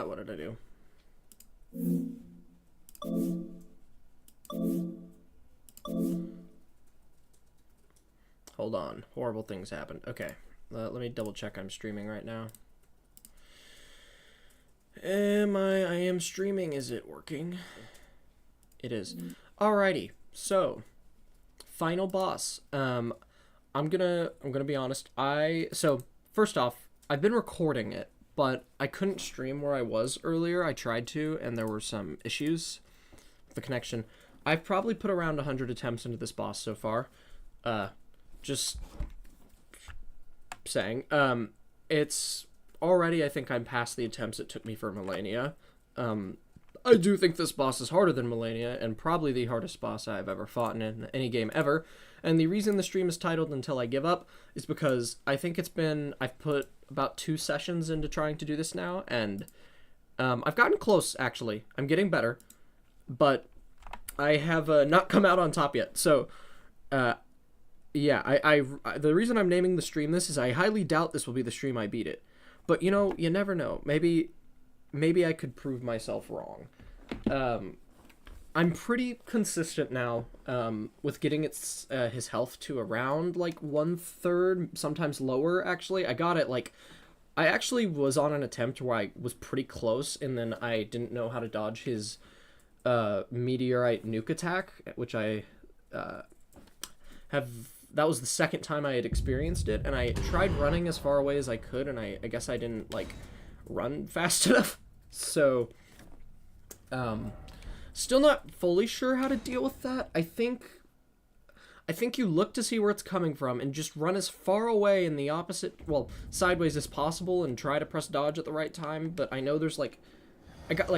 What did I do? Hold on. Horrible things happened. Okay. Let me double check I'm streaming right now. I am streaming. Is it working? It is. Alrighty. So, final boss. I'm gonna be honest. So first off, I've been recording it, but I couldn't stream where I was earlier. I tried to, and there were some issues with the connection. I've probably put around 100 attempts into this boss so far. Just saying. It's already, I think I'm past the attempts it took me for Melania. I do think this boss is harder than Melania, and probably the hardest boss I've ever fought in any game ever. And the reason the stream is titled Until I Give Up is because I think I've put about 2 sessions into trying to do this now, and I've gotten close, actually. I'm getting better, but I have not come out on top yet. So, yeah, the reason I'm naming the stream this is I highly doubt this will be the stream I beat it. But, you know, you never know. Maybe I could prove myself wrong. I'm pretty consistent now with getting his health to around, like, 1/3, sometimes lower, actually. I got it, like... I actually was on an attempt where I was pretty close, and then I didn't know how to dodge his meteorite nuke attack, which I have... That was the second time I had experienced it, and I tried running as far away as I could, and I guess I didn't, like, run fast enough. So, still not fully sure how to deal with that. I think you look to see where it's coming from and just run as far away in the opposite, well, sideways as possible and try to press dodge at the right time, but I know there's, like,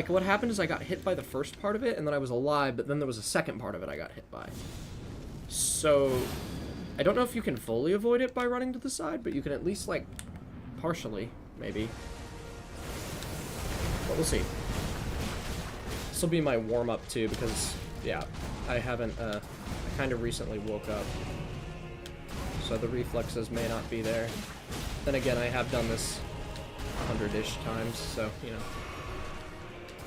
what happened is I got hit by the first part of it, and then I was alive, but then there was a second part of it I got hit by. So... I don't know if you can fully avoid it by running to the side, but you can at least, like, partially, maybe. But we'll see. This will be my warm-up, too, because, yeah, I haven't, I kind of recently woke up. So the reflexes may not be there. Then again, I have done this 100-ish times, so, you know,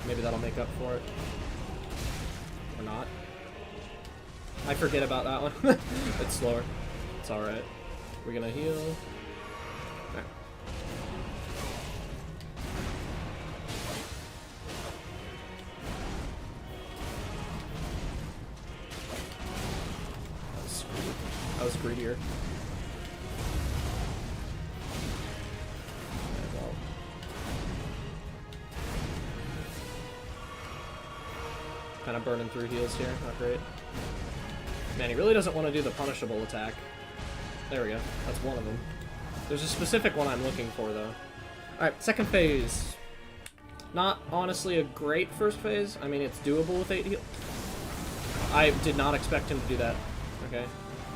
maybe that'll make up for it. Or not. I forget about that one. It's slower. It's alright. We're gonna heal. Okay. That was greedier. Okay, well. Kind of burning through heals here. Not great. Man, he really doesn't want to do the punishable attack. There we go. That's one of them. There's a specific one I'm looking for, though. Alright, second phase. Not, honestly, a great first phase. I mean, it's doable with 8 heal. I did not expect him to do that. Okay.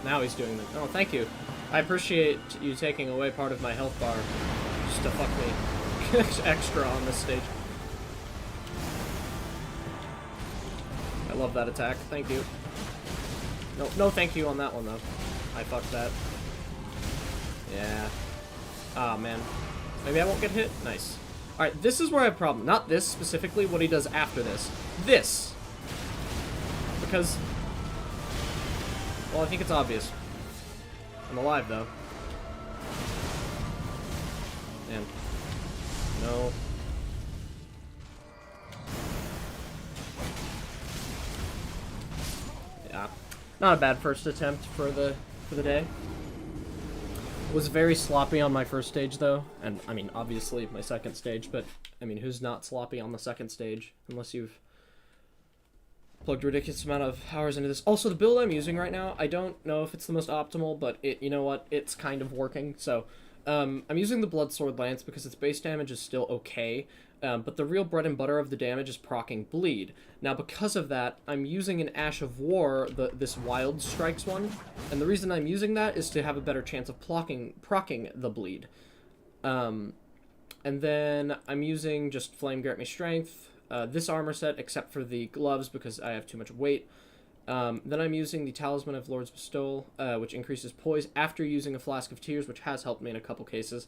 Now he's doing it. Oh, thank you. I appreciate you taking away part of my health bar just to fuck me extra on this stage. I love that attack. Thank you. No thank you on that one, though. I fucked that. Yeah. Ah, man. Maybe I won't get hit? Nice. Alright, this is where I have a problem. Not this, specifically, what he does after this. This! Because... well, I think it's obvious. I'm alive, though. Man. No. Yeah. Not a bad first attempt for the day. Was very sloppy on my first stage, though. And, I mean, obviously, my second stage, but, I mean, who's not sloppy on the second stage? Unless you've plugged a ridiculous amount of hours into this. Also, the build I'm using right now, I don't know if it's the most optimal, but you know what? It's kind of working. So, I'm using the Bloodsword Lance because its base damage is still okay. But the real bread and butter of the damage is proccing bleed. Now, because of that, I'm using an Ash of War, this Wild Strikes one, and the reason I'm using that is to have a better chance of proccing the bleed. And then I'm using just Flame Grant Me Strength, this armor set, except for the gloves because I have too much weight. Then I'm using the Talisman of Lord's Bestowal, which increases poise after using a Flask of Tears, which has helped me in a couple cases.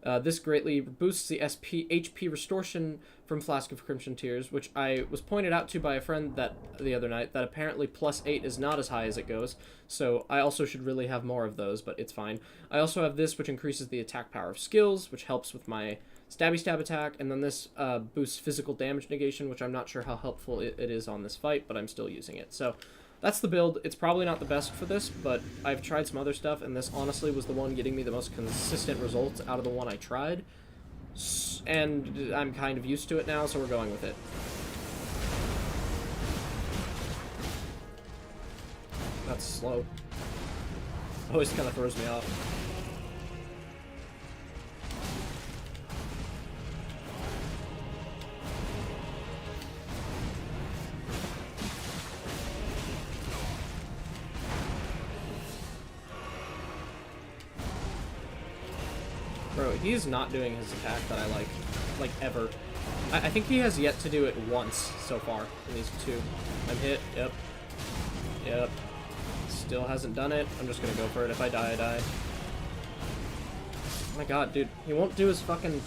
This greatly boosts the HP restoration from Flask of Crimson Tears, which I was pointed out to by a friend the other night, that apparently +8 is not as high as it goes, so I also should really have more of those, but it's fine. I also have this, which increases the attack power of skills, which helps with my stabby stab attack, and then this boosts physical damage negation, which I'm not sure how helpful it is on this fight, but I'm still using it. So that's the build. It's probably not the best for this, but I've tried some other stuff, and this honestly was the one getting me the most consistent results out of the one I tried. And I'm kind of used to it now, so we're going with it. That's slow. Always kind of throws me off. Bro, he's not doing his attack that I like ever. I think he has yet to do it once so far in these two. I'm hit, yep. Yep. Still hasn't done it. I'm just gonna go for it. If I die, I die. Oh my god, dude. He won't do his fucking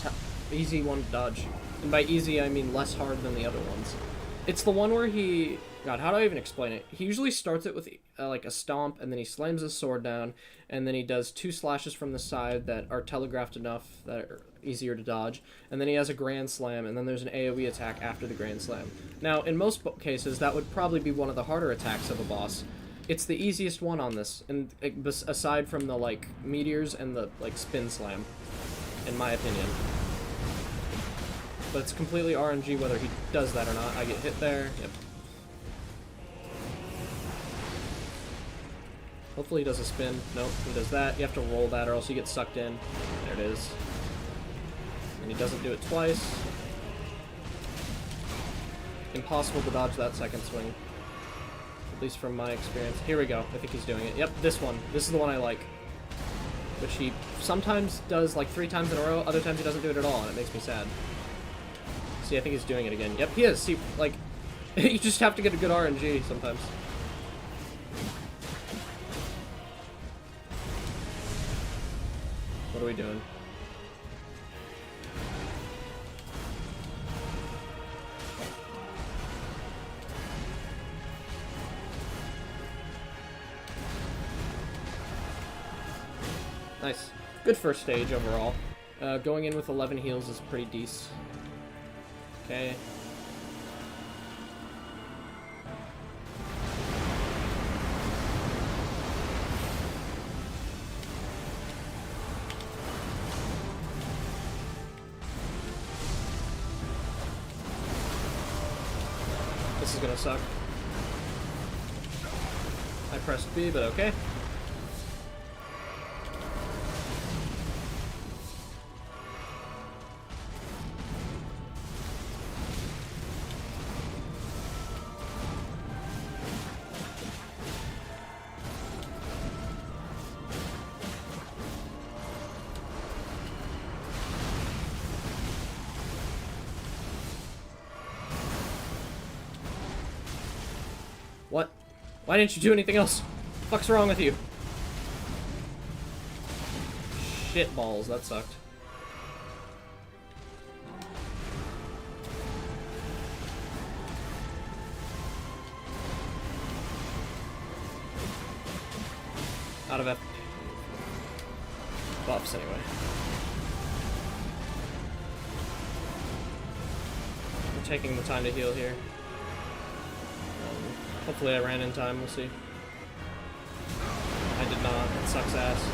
easy one to dodge. And by easy, I mean less hard than the other ones. It's the one where he... God, how do I even explain it? He usually starts it with like a stomp, and then he slams his sword down, and then he does 2 slashes from the side that are telegraphed enough that are easier to dodge, and then he has a grand slam, and then there's an AoE attack after the grand slam. Now, in most cases, that would probably be one of the harder attacks of a boss. It's the easiest one on this, and aside from the like meteors and the like spin slam, in my opinion. But it's completely RNG whether he does that or not. I get hit there. Yep. Hopefully he does a spin. Nope, he does that. You have to roll that or else you get sucked in. There it is. And he doesn't do it twice. Impossible to dodge that second swing. At least from my experience. Here we go. I think he's doing it. Yep, this one. This is the one I like. Which he sometimes does like 3 times in a row. Other times he doesn't do it at all, and it makes me sad. See, I think he's doing it again. Yep, he is. See, like, you just have to get a good RNG sometimes. What are we doing? Nice. Good first stage overall. Going in with 11 heals is pretty decent. Okay. This is gonna suck. I pressed B, but okay. What? Why didn't you do anything else? Fuck's wrong with you? Shit balls, that sucked. Out of F. Buffs anyway. I'm taking the time to heal here. Hopefully I ran in time, we'll see. I did not, it sucks ass.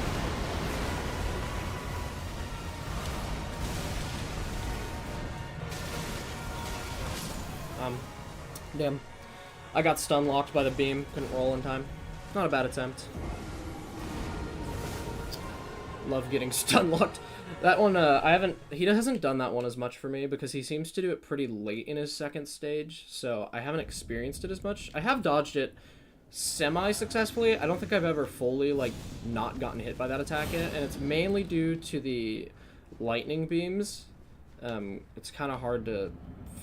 Damn. I got stun locked by the beam, couldn't roll in time. Not a bad attempt. Love getting stun locked. That one, he hasn't done that one as much for me because he seems to do it pretty late in his second stage, so I haven't experienced it as much. I have dodged it semi-successfully. I don't think I've ever fully, like, not gotten hit by that attack yet, and it's mainly due to the lightning beams. It's kind of hard to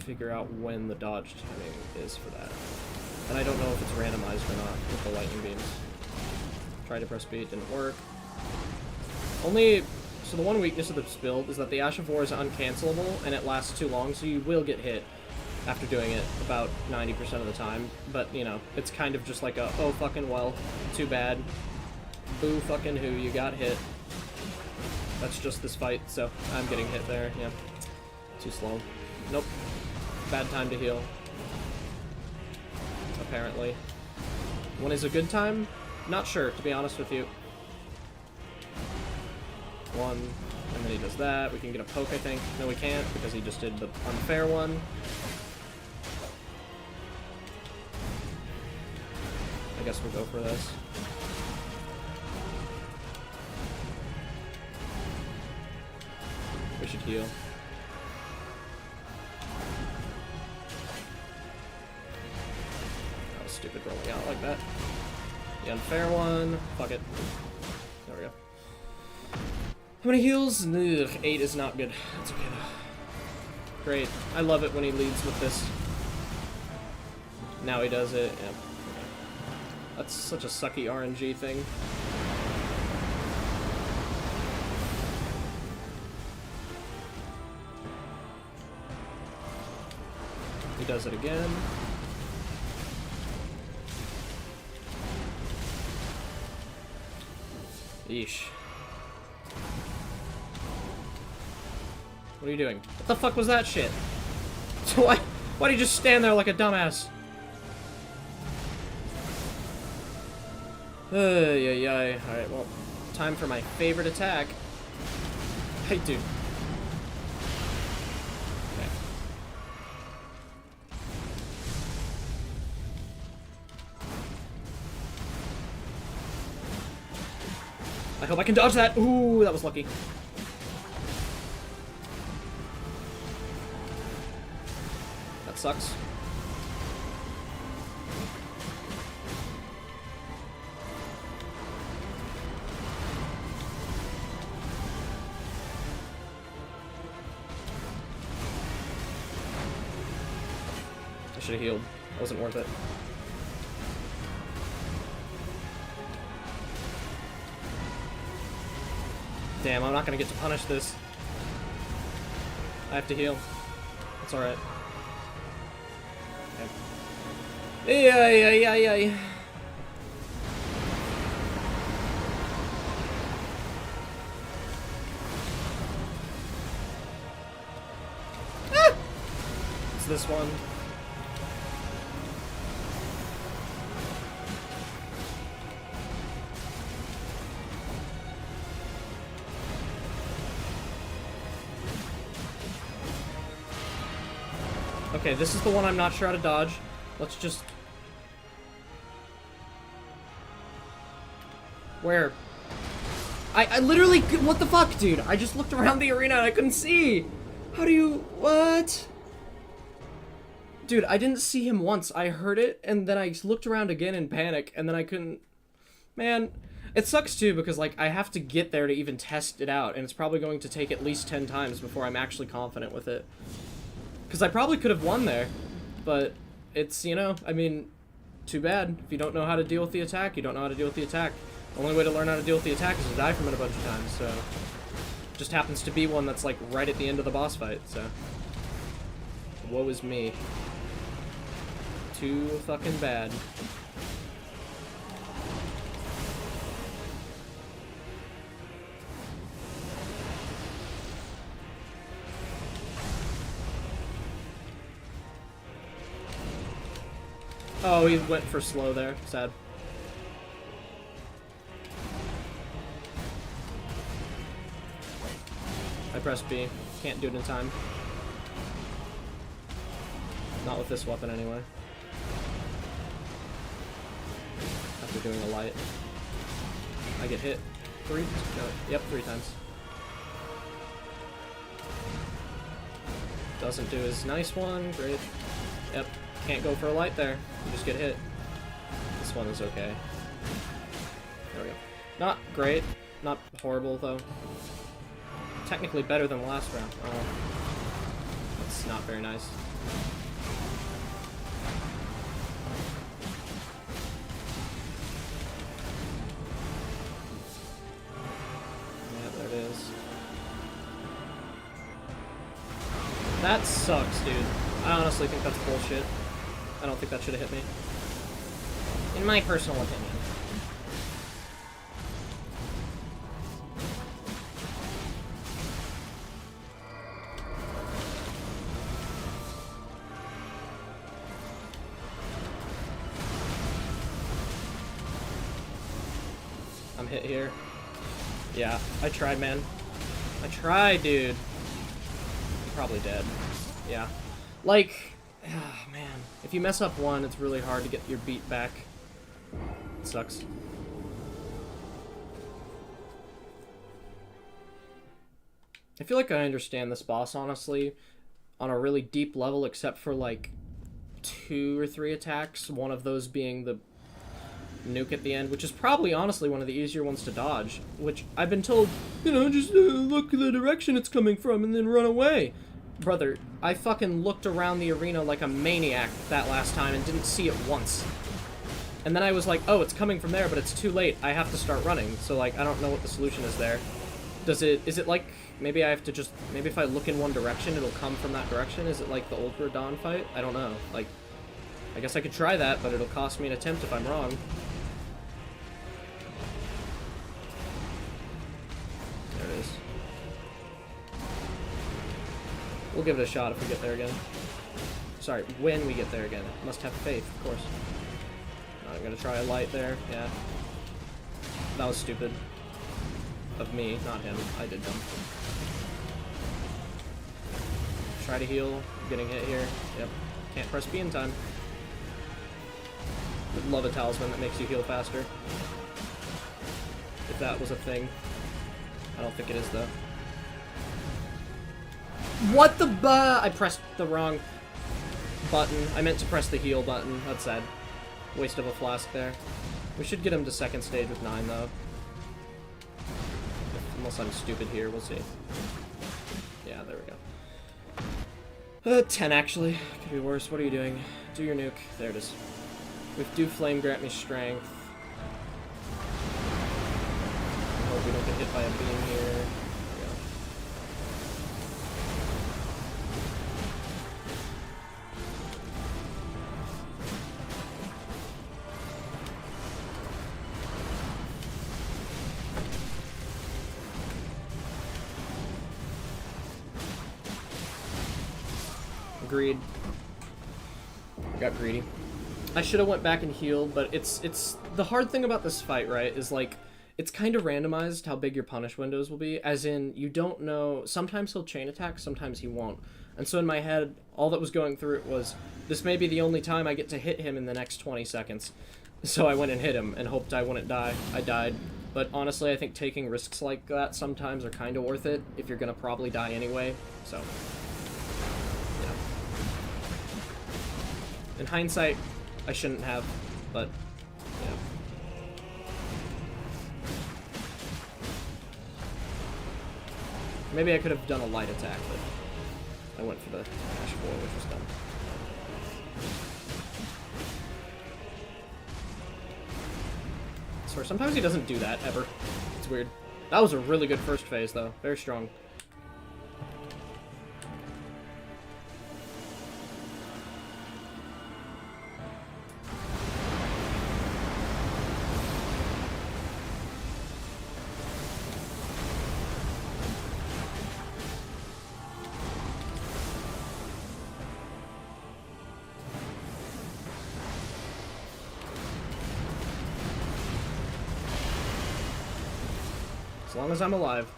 figure out when the dodge timing is for that. And I don't know if it's randomized or not with the lightning beams. Tried to press B, it didn't work. Only So the one weakness of this build is that the Ash of War is uncancelable, and it lasts too long, so you will get hit after doing it about 90% of the time. But, you know, it's kind of just like a, oh fucking well, too bad. Boo fucking who, you got hit. That's just this fight, so I'm getting hit there, yeah. Too slow. Nope. Bad time to heal. Apparently. When is a good time? Not sure, to be honest with you. One, and then he does that. We can get a poke, I think. No, we can't, because he just did the unfair one. I guess we'll go for this. We should heal. That was stupid rolling out like that. The unfair one. Fuck it. There we go. How many heals? Ugh, 8 is not good. That's okay though. Great. I love it when he leads with this. Now he does it. Yeah. That's such a sucky RNG thing. He does it again. Yeesh. What are you doing? What the fuck was that shit? Why do you just stand there like a dumbass? Alright, well, time for my favorite attack. Hey, dude. Okay. I hope I can dodge that. Ooh, that was lucky. That sucks. I should have healed. It wasn't worth it. Damn, I'm not gonna get to punish this. I have to heal. It's alright. Okay. Yeah. Ah! It's this one. Okay, this is the one I'm not sure how to dodge. Let's just... Where? I literally... What the fuck, dude? I just looked around the arena and I couldn't see! How do you... What? Dude, I didn't see him once. I heard it, and then I looked around again in panic, and then I couldn't... Man, it sucks too, because, like, I have to get there to even test it out, and it's probably going to take at least 10 times before I'm actually confident with it. Because I probably could have won there, but it's, you know, I mean, too bad. If you don't know how to deal with the attack, you don't know how to deal with the attack. The only way to learn how to deal with the attack is to die from it a bunch of times, so... Just happens to be one that's, like, right at the end of the boss fight, so... Woe is me. Too fucking bad. Oh, he went for slow there. Sad. I pressed B. Can't do it in time. Not with this weapon, anyway. After doing a light. I get hit. 3? No, yep, 3 times. Doesn't do his nice one. Great. Yep. Can't go for a light there. You just get hit. This one is okay. There we go. Not great. Not horrible, though. Technically better than the last round. Oh. That's not very nice. Yeah, there it is. That sucks, dude. I honestly think that's bullshit. I don't think that should have hit me. In my personal opinion. I'm hit here. Yeah, I tried, man. I tried, dude. I'm probably dead. Yeah. Like, oh, man. If you mess up one, it's really hard to get your beat back. It sucks. I feel like I understand this boss, honestly, on a really deep level, except for, like, 2 or 3 attacks. One of those being the nuke at the end, which is probably honestly one of the easier ones to dodge, which I've been told, you know, just look the direction it's coming from and then run away. Brother, I fucking looked around the arena like a maniac that last time and didn't see it once. And then I was like, oh, it's coming from there, but it's too late. I have to start running. So, like, I don't know what the solution is there. Is it like, maybe I have to just, maybe if I look in one direction, it'll come from that direction? Is it like the old Radon fight? I don't know. Like, I guess I could try that, but it'll cost me an attempt if I'm wrong. There it is. We'll give it a shot if we get there again. Sorry, when we get there again. Must have faith, of course. I'm gonna try a light there, yeah. That was stupid. Of me, not him. I did them. Try to heal. Getting hit here. Yep. Can't press B in time. Would love a talisman that makes you heal faster. If that was a thing. I don't think it is, though. What the I pressed the wrong button. I meant to press the heal button. That's sad. Waste of a flask there. We should get him to second stage with 9, though. Unless I'm stupid here, we'll see. Yeah, there we go. 10, actually. Could be worse. What are you doing? Do your nuke. There it is. With Do Flame, grant me strength. I hope we don't get hit by a beam here. There we go. Agreed. Got greedy. I should have went back and healed, but it's the hard thing about this fight, right, is like it's kind of randomized how big your punish windows will be, as in you don't know, sometimes he'll chain attack, sometimes he won't. And so in my head, all that was going through it was, this may be the only time I get to hit him in the next 20 seconds. So I went and hit him and hoped I wouldn't die. I died. But honestly, I think taking risks like that sometimes are kind of worth it if you're going to probably die anyway, so. In hindsight, I shouldn't have, but, yeah. Maybe I could have done a light attack, but I went for the Ash 4, which was dumb. Sorry, sometimes he doesn't do that, ever. It's weird. That was a really good first phase, though. Very strong. As long as I'm alive.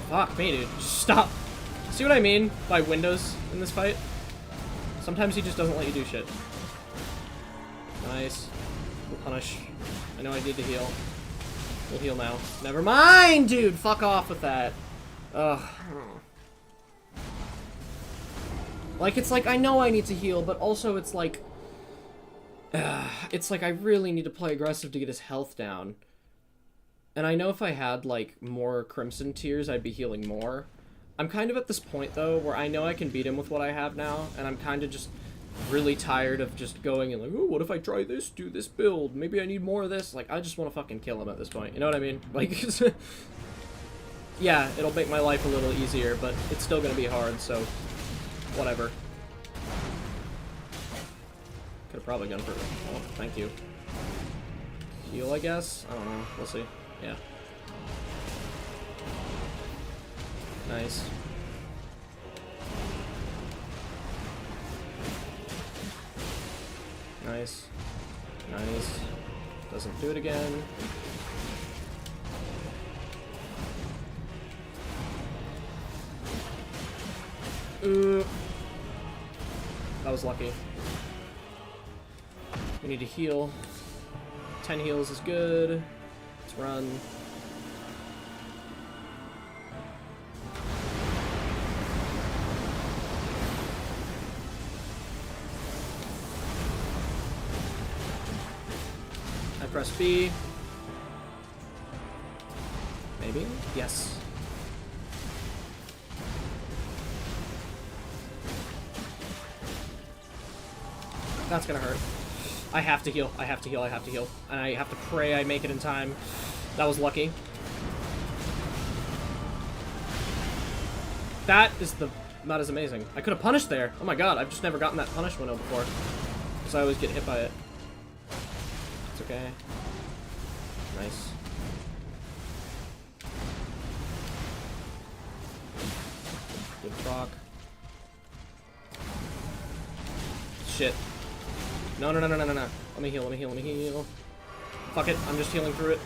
Fuck me, dude. Just stop. See what I mean by windows in this fight? Sometimes he just doesn't let you do shit. Nice. We'll punish. I know I need to heal. We'll heal now. Never mind, dude! Fuck off with that. Ugh. Like, it's like, I know I need to heal, but also it's like... it's like I really need to play aggressive to get his health down. And I know if I had, like, more Crimson Tears, I'd be healing more. I'm kind of at this point, though, where I know I can beat him with what I have now, and I'm kind of just really tired of just going and like, oh, what if I try this, do this build? Maybe I need more of this. Like, I just want to fucking kill him at this point. You know what I mean? Like, yeah, it'll make my life a little easier, but it's still gonna be hard, so whatever. Could've probably gone for... Oh, thank you. Heal, I guess? I don't know. We'll see. Yeah. Nice. Nice. Nice. Doesn't do it again. Ooh. That was lucky. We need to heal. 10 heals is good. Let's run. I press B. Maybe? Yes. That's gonna hurt. I have to heal. I have to heal. I have to heal. And I have to pray I make it in time. That was lucky. That is amazing. I could have punished there. Oh my god, I've just never gotten that punish window before. Because I always get hit by it. It's okay. Nice. Good proc. Shit. No, no, no, no, no, no, no. Let me heal, let me heal, let me heal. Fuck it, I'm just healing through it.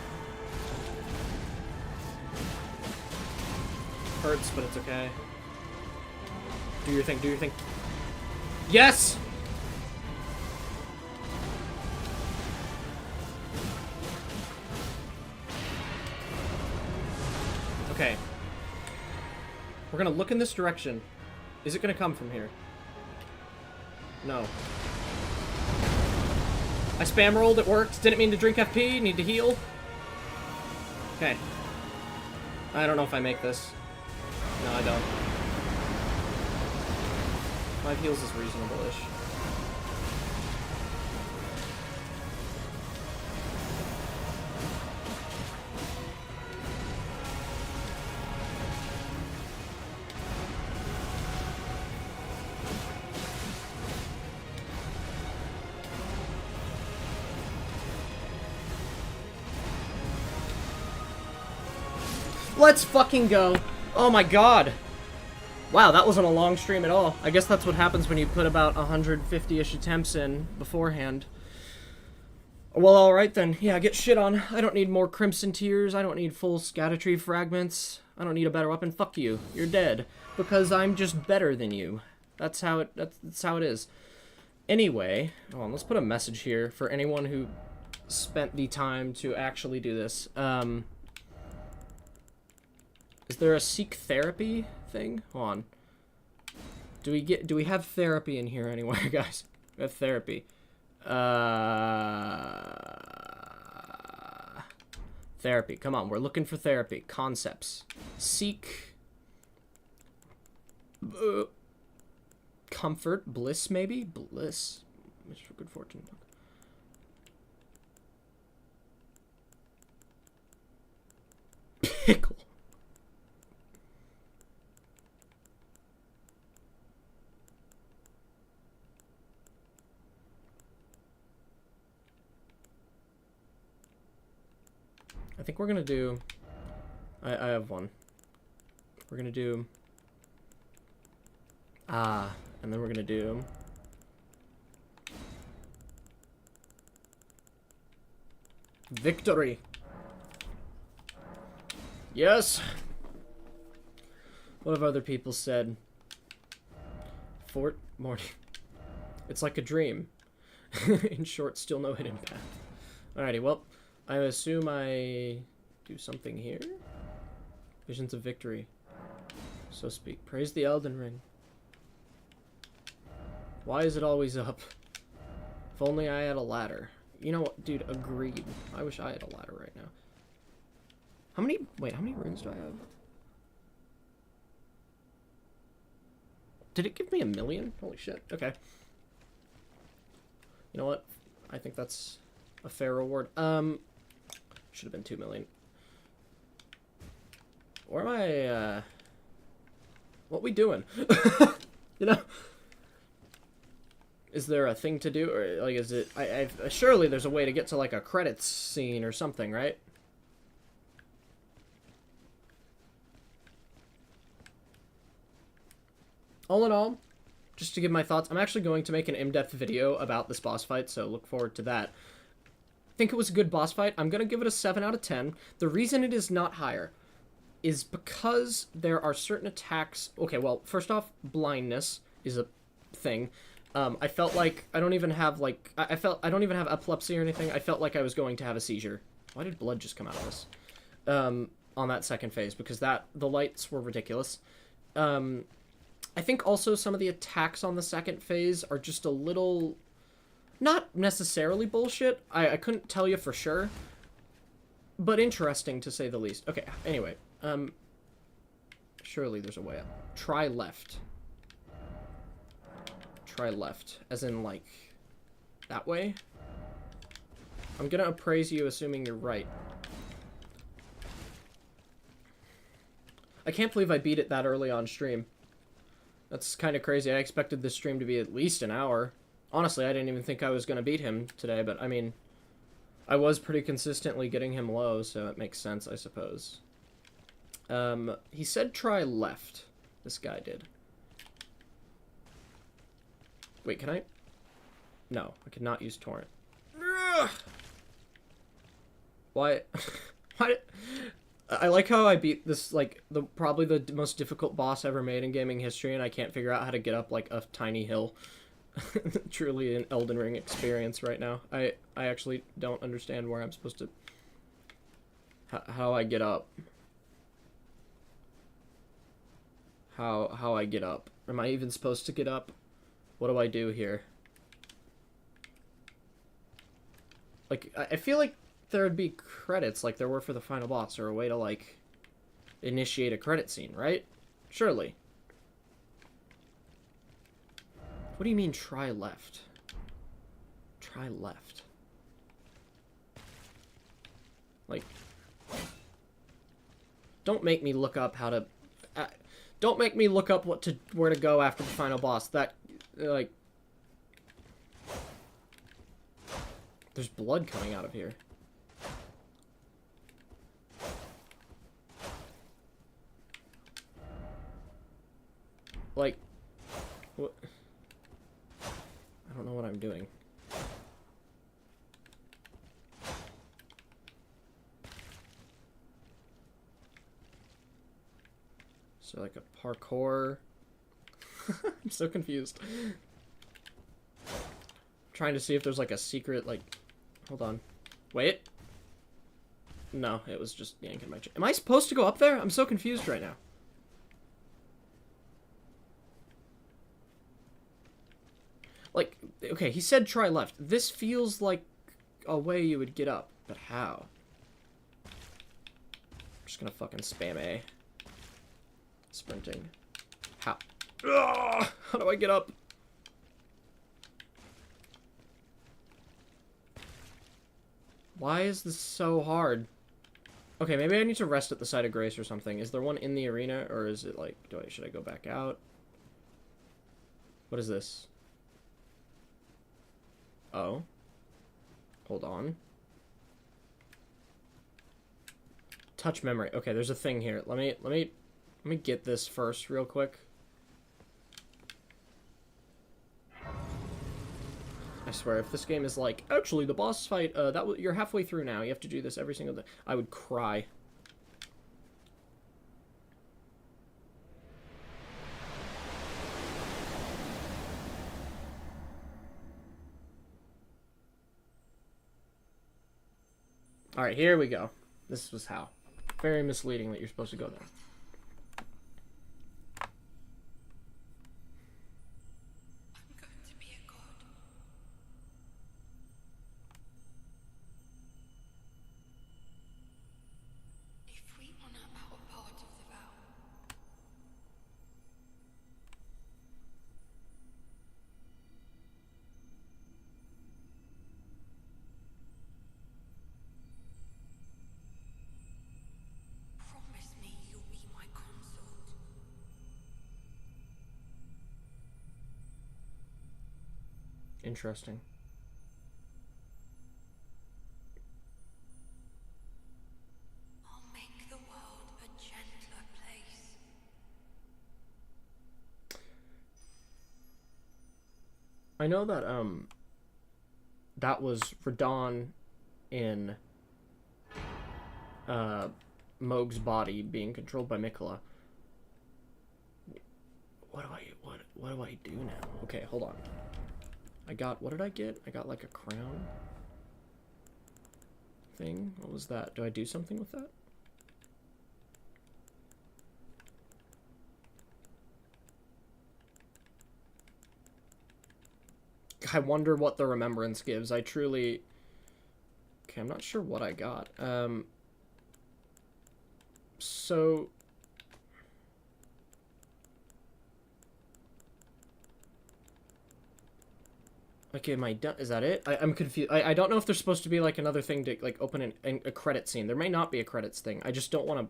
Hurts, but it's okay. Do your thing, do your thing. Yes! Okay. We're gonna look in this direction. Is it gonna come from here? No. I spam rolled, it worked. Didn't mean to drink FP, need to heal. Okay. I don't know if I make this. No, I don't. 5 heals is reasonable-ish. Let's fucking go. Oh my god. Wow, that wasn't a long stream at all. I guess that's what happens when you put about 150-ish attempts in beforehand. Well, alright then. Yeah, get shit on. I don't need more Crimson Tears. I don't need full Scatter fragments. I don't need a better weapon. Fuck you. You're dead. Because I'm just better than you. That's how it is. Anyway, hold on, let's put a message here for anyone who spent the time to actually do this. Is there a seek therapy thing? Hold on. Do we have therapy in here anywhere, guys? We have therapy. Therapy. Come on, we're looking for therapy. Concepts. Seek. Comfort. Bliss, maybe? Bliss. Wish for good fortune. Pickle. I think we're gonna do... I have one. We're gonna do... and then we're gonna do... Victory! Yes! What have other people said? Fort morning. It's like a dream. In short, still no hidden path. Alrighty, well... I assume I do something here? Visions of victory. So speak. Praise the Elden Ring. Why is it always up? If only I had a ladder. You know what, dude, agreed. I wish I had a ladder right now. How many runes do I have? Did it give me 1,000,000? Holy shit, okay. You know what? I think that's a fair reward. Should have been 2 million. Where am I, what we doing? You know? Is there a thing to do? Or, like, is it... surely there's a way to get to, like, a credits scene or something, right? All in all, just to give my thoughts, I'm actually going to make an in-depth video about this boss fight, so look forward to that. I think it was a good boss fight. I'm going to give it a 7 out of 10. The reason it is not higher is because there are certain attacks... Okay, well, first off, blindness is a thing. I felt like I don't even have, like... I don't even have epilepsy or anything. I felt like I was going to have a seizure. Why did blood just come out of this? On that second phase, because the lights were ridiculous. I think also some of the attacks on the second phase are just a little... Not necessarily bullshit. I couldn't tell you for sure. But interesting, to say the least. Okay, anyway. Surely there's a way up. Try left. Try left. As in, like, that way? I'm gonna appraise you assuming you're right. I can't believe I beat it that early on stream. That's kind of crazy. I expected this stream to be at least an hour. Honestly, I didn't even think I was going to beat him today, but I mean, I was pretty consistently getting him low, so it makes sense, I suppose. He said try left. This guy did. Wait, can I? No, I could not use torrent. Why? Why? I like how I beat this, like, probably the most difficult boss ever made in gaming history, and I can't figure out how to get up, like, a tiny hill. Truly an Elden Ring experience right now. I actually don't understand where I'm supposed to... How I get up. How I get up. Am I even supposed to get up? What do I do here? Like, I feel like there would be credits like there were for the final boss, or a way to, like, initiate a credit scene, right? Surely. What do you mean try left? Try left. Like, don't make me look up how to... don't make me look up where to go after the final boss. That, like... There's blood coming out of here. Like, what? I don't know what I'm doing. So, like, a parkour. I'm so confused. I'm trying to see if there's, like, a secret, like... Hold on. Wait. No, it was just yanking my chain. Am I supposed to go up there? I'm so confused right now. Like, okay, he said try left. This feels like a way you would get up, but how? I'm just gonna fucking spam A. Sprinting. How? Ugh! How do I get up? Why is this so hard? Okay, maybe I need to rest at the site of grace or something. Is there one in the arena, or is it like, should I go back out? What is this? Oh. Hold on. Touch memory. Okay, there's a thing here. Let me get this first real quick. I swear, if this game is like, actually, the boss fight, you're halfway through now. You have to do this every single day. I would cry. Alright, here we go. This was how. Very misleading that you're supposed to go there. I'm going to be a god. If we honor our part of the vow, Interesting. I'll make the world a gentler place. I know that that was Radon in Moog's body being controlled by Mikola. What do I do now? Okay, hold on. I got, what did I get? I got like a crown thing. What was that? Do I do something with that? I wonder what the remembrance gives. I truly... Okay, I'm not sure what I got. So... Okay, am I done? Is that it? I'm confused. I don't know if there's supposed to be, like, another thing to, like, open a credit scene. There may not be a credits thing. I just don't want to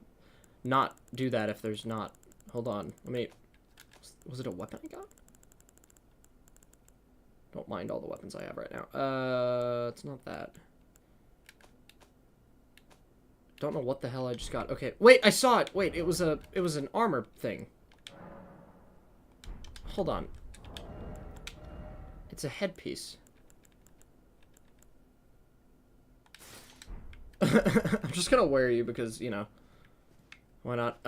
not do that if there's not. Hold on. Let me... Was it a weapon I got? Don't mind all the weapons I have right now. It's not that. Don't know what the hell I just got. Okay, wait, I saw it! Wait, it was an armor thing. Hold on. It's a headpiece. I'm just gonna wear you because, you know, why not?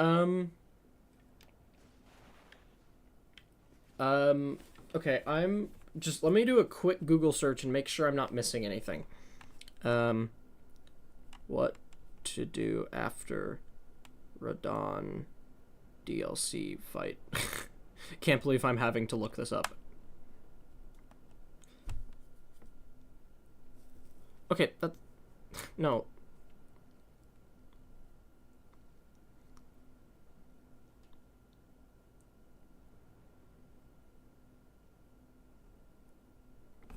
Okay, let me do a quick Google search and make sure I'm not missing anything. What to do after Radon DLC fight. Can't believe I'm having to look this up. Okay, that... No.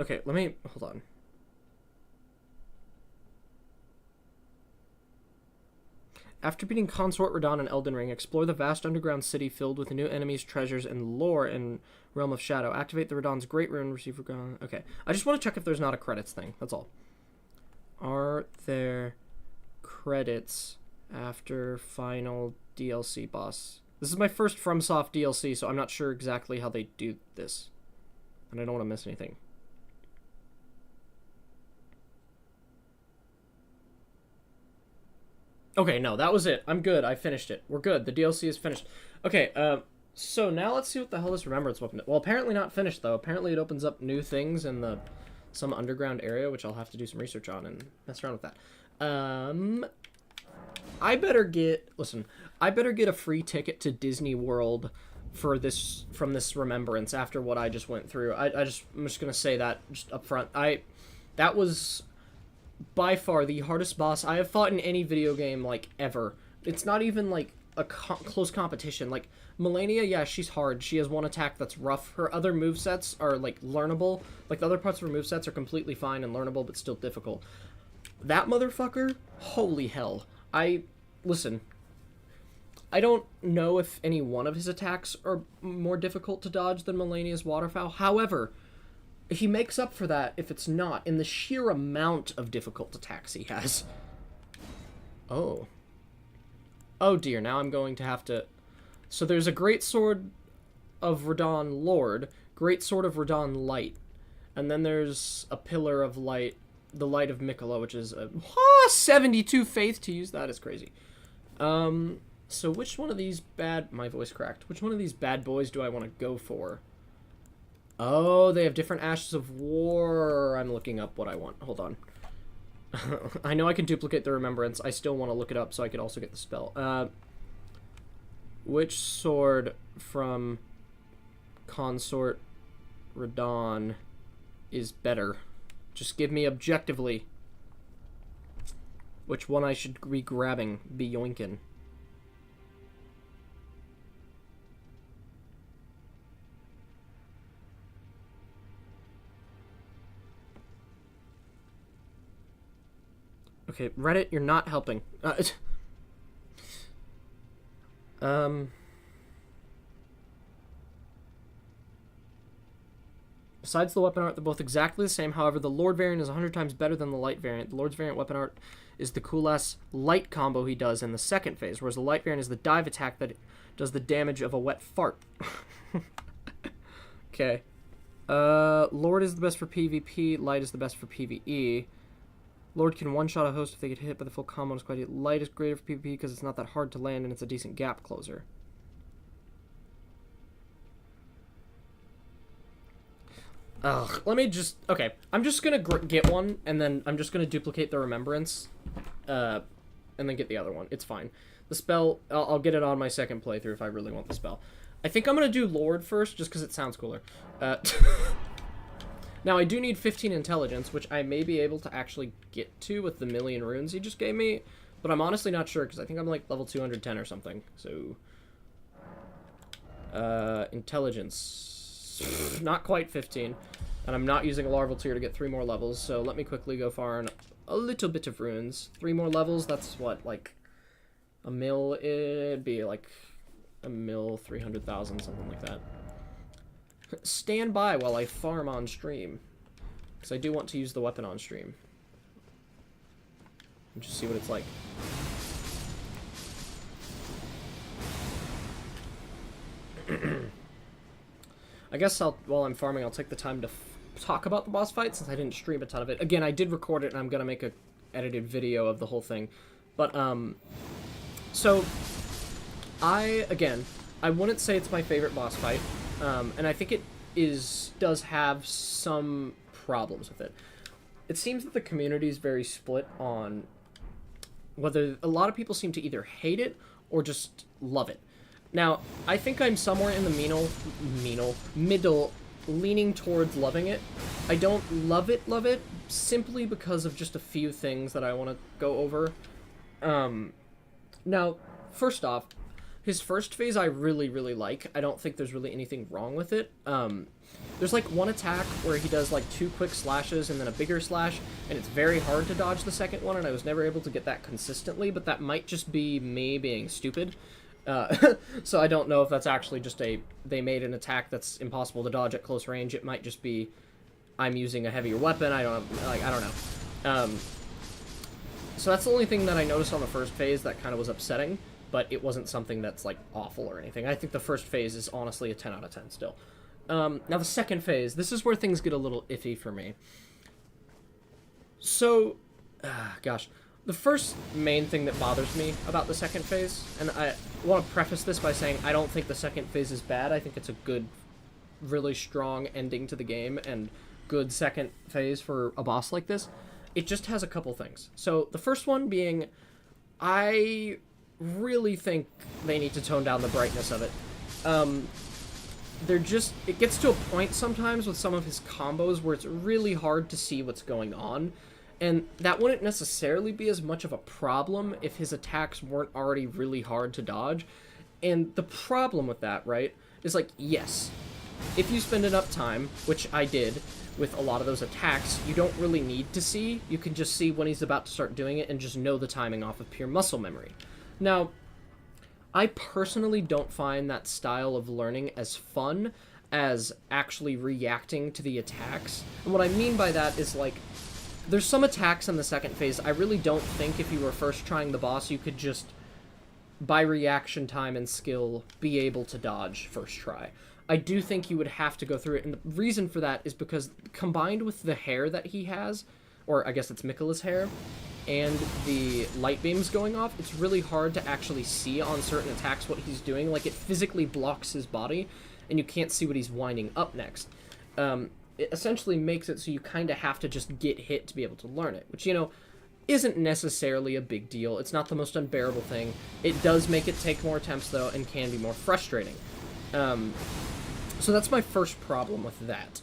Okay, let me... Hold on. After beating Consort Radon and Elden Ring, explore the vast underground city filled with new enemies, treasures, and lore in Realm of Shadow. Activate the Radon's Great Rune, receive Radon... Okay, I just want to check if there's not a credits thing, that's all. Are there credits after final DLC boss? This is my first FromSoft DLC, so I'm not sure exactly how they do this. And I don't want to miss anything. Okay, no, that was it. I'm good. I finished it. We're good. The DLC is finished. Okay, so now let's see what the hell this Remembrance weapon is. Well, apparently not finished, though. Apparently it opens up new things in the... some underground area, which I'll have to do some research on and mess around with that. I better get... Listen, I better get a free ticket to Disney World for this... from this Remembrance after what I just went through. I'm just gonna say that just up front. That was by far the hardest boss I have fought in any video game, like, ever. It's not even, like, a close competition. Like, Melania, yeah, she's hard. She has one attack that's rough. Her other movesets are, like, learnable. Like, the other parts of her movesets are completely fine and learnable, but still difficult. That motherfucker? Holy hell. Listen. I don't know if any one of his attacks are more difficult to dodge than Melania's Waterfowl. However, he makes up for that if it's not, in the sheer amount of difficult attacks he has. Oh. Oh dear, now I'm going to have to... So there's a Great Sword of Radon Lord, Great Sword of Radon Light, and then there's a Pillar of Light, the Light of Mikola, which is a 72 faith to use. That is crazy. So which one of these bad... My voice cracked. Which one of these bad boys do I want to go for? Oh, they have different Ashes of War. I'm looking up what I want. Hold on. I know I can duplicate the Remembrance. I still want to look it up so I could also get the spell. Which sword from Consort Radon is better? Just give me objectively which one I should be grabbing, be yoinkin'. Okay, Reddit, you're not helping. Besides the weapon art, they're both exactly the same. However, the Lord variant is 100 times better than the Light variant. The Lord's variant weapon art is the cool-ass light combo he does in the second phase, whereas the Light variant is the dive attack that does the damage of a wet fart. Okay. Lord is the best for PvP. Light is the best for PvE. Lord can one-shot a host if they get hit by the full combo. Is quite Light is greater for PvP because it's not that hard to land and it's a decent gap closer. Ugh, let me just... Okay, I'm just gonna get one, and then I'm just gonna duplicate the Remembrance, and then get the other one. It's fine. The spell, I'll get it on my second playthrough if I really want the spell. I think I'm gonna do Lord first, just because it sounds cooler. Now, I do need 15 intelligence, which I may be able to actually get to with the million runes he just gave me, but I'm honestly not sure, because I think I'm like level 210 or something, so... Intelligence... Not quite 15, and I'm not using a larval tier to get 3 more levels, so let me quickly go farm a little bit of runes. 3 more levels, that's what, like, a mil, it'd be like a mil, 300,000, something like that. Stand by while I farm on stream, because I do want to use the weapon on stream. And just see what it's like. I guess while I'm farming, I'll take the time to talk about the boss fight, since I didn't stream a ton of it. Again, I did record it, and I'm going to make a edited video of the whole thing. But, so, I wouldn't say it's my favorite boss fight, and I think it does have some problems with it. It seems that the community is very split on whether a lot of people seem to either hate it or just love it. Now, I think I'm somewhere in the middle, leaning towards loving it. I don't love it, simply because of just a few things that I want to go over. Now, first off, his first phase I really, really like. I don't think there's really anything wrong with it. There's like one attack where he does like 2 quick slashes and then a bigger slash, and it's very hard to dodge the second one, and I was never able to get that consistently, but that might just be me being stupid. So I don't know if that's actually just they made an attack that's impossible to dodge at close range. It might just be I'm using a heavier weapon. I don't know. So that's the only thing that I noticed on the first phase that kind of was upsetting, but it wasn't something that's like awful or anything. I think the first phase is honestly a 10 out of 10 still. Now the second phase, this is where things get a little iffy for me. So, gosh. The first main thing that bothers me about the second phase, and I want to preface this by saying I don't think the second phase is bad. I think it's a good, really strong ending to the game and good second phase for a boss like this. It just has a couple things. So the first one being, I really think they need to tone down the brightness of it. It gets to a point sometimes with some of his combos where it's really hard to see what's going on. And that wouldn't necessarily be as much of a problem if his attacks weren't already really hard to dodge. And the problem with that, right, is like, yes, if you spend enough time, which I did with a lot of those attacks, you don't really need to see. You can just see when he's about to start doing it and just know the timing off of pure muscle memory. Now, I personally don't find that style of learning as fun as actually reacting to the attacks. And what I mean by that is, like, there's some attacks in the second phase I really don't think if you were first trying the boss you could just, by reaction time and skill, be able to dodge first try. I do think you would have to go through it, and the reason for that is because combined with the hair that he has, or I guess it's Miquella's hair, and the light beams going off, it's really hard to actually see on certain attacks what he's doing. Like, it physically blocks his body, and you can't see what he's winding up next. It essentially makes it so you kind of have to just get hit to be able to learn it, which, you know, isn't necessarily a big deal. It's not the most unbearable thing. It does make it take more attempts, though, and can be more frustrating. So that's my first problem with that.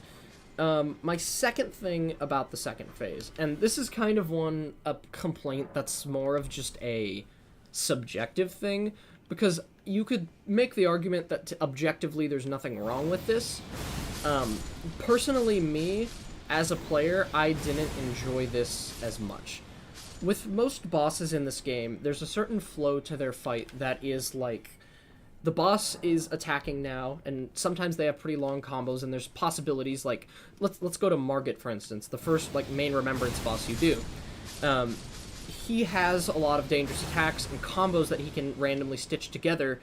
My second thing about the second phase, and this is kind of a complaint that's more of just a subjective thing, because you could make the argument that objectively there's nothing wrong with this. Personally, me, as a player, I didn't enjoy this as much. With most bosses in this game, there's a certain flow to their fight that is, like, the boss is attacking now, and sometimes they have pretty long combos, and there's possibilities, like, let's go to Margit, for instance, the first, like, main Remembrance boss you do. He has a lot of dangerous attacks and combos that he can randomly stitch together,